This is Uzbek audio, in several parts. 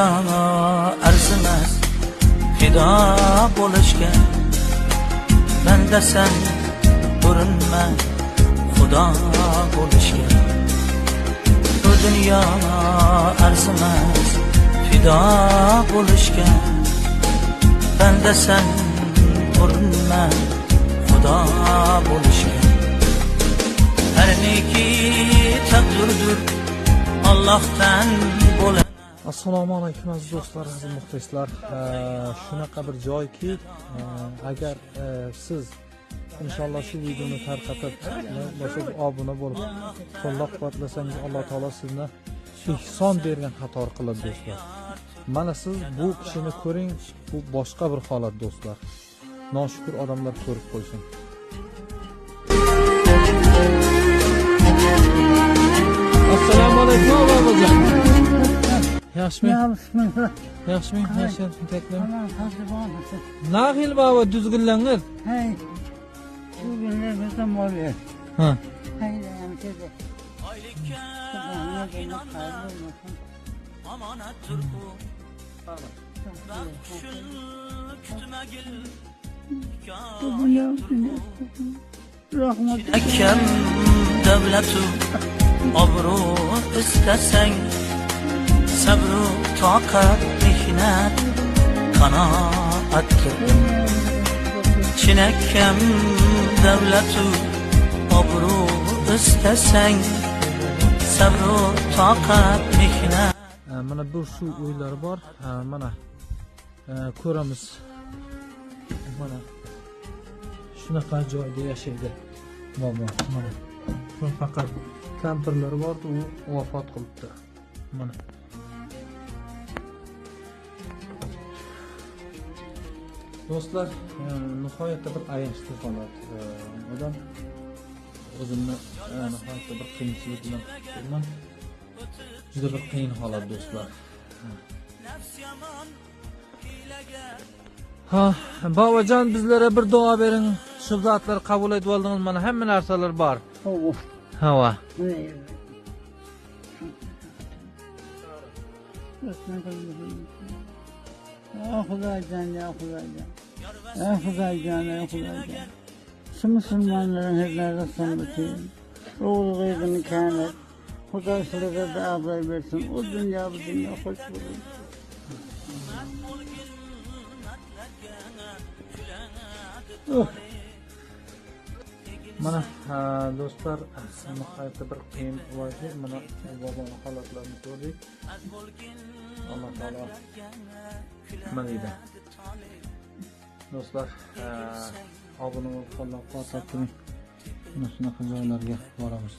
dünyana arzimas fido bo'lishga. Menda sen urinma xudo bo'lishga. Bu dünyana arzimas fido bo'lishga. Menda sen urinma xudo bo'lishga. Her neki takdirdir Allohdan bo'lar. Assalomu alaykum aziz do'stlar, aziz muxlislar. Shunaqa bir joyki, agar siz inshaalloh shu videoni tarqatib, boshqa obuna bo'lib, qo'llab-quvvatlasangiz, Alloh taolo sizni ihson bergan qatori qiladi do'stlar. Mana siz bu kishini ko'ring, bu boshqa bir holat do'stlar. Noshukur odamlar ko'rib qo'ysin. Assalomu alaykum babajon. Yaxshimi? Yaxshimi? Yaxshimi taklif. Naqil baba düzgünlengir. Hey. Bugünler bizden var ya. Ha. Haydi amcada. Amanatdır bu. Bakışın kütmegil. Rahmet. Çilekem devletu obru istesen. Sabru takat mihnet kanaattir. Çilekem devletu obru istesen. Sabru takat mihnet. Mana bu shu o'ylar bor. Mana ko'ramiz. Mana shunaqa joyda yashaydi bobo. Mana bu faqat kampirlar bordi, u vafot qilibdi. Mana do'stlar, nihoyatda bir ayanchli holat. Odam o'zimni nihoyatda bir qiyinchilik bilan ko'rman. Juda bir qiyin holat do'stlar. Ha, babajon bizlarga bir duo bering. Shu zotlar qabul etib oldingiz, mana hamma narsalar bor. Hava. Xudojon, ya Xudojon. Ya Xudojon, ya Xudojon. Şu Müslümanların heplerine sanatı. Oğlu gaybını kânet. Xudo sizlarga da abray bersin. O dünya bu dünya hoş bulur. Mana do'stlar, nihoyatda bir qiyin vaziyat. Mana boboning holatlarini ko'rdik. Alloh taolo nima deydi? Do'stlar, obuna bo'lib qo'llab-quvvatlab turing. Mana shunaqa joylarga boramiz.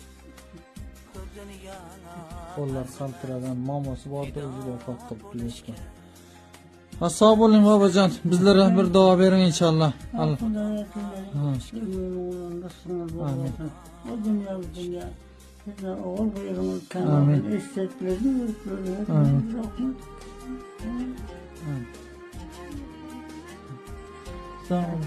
Qo'llar qaltiragan mamosi bordi, o'zi vafot qilibdi. Sog' bo'ling babajon, bizlarga bir duo bering inshaalloh. O dünya bu dünya. Oğul buyurumuz kanalın isteklerini yürütülüyor. Sağ olun.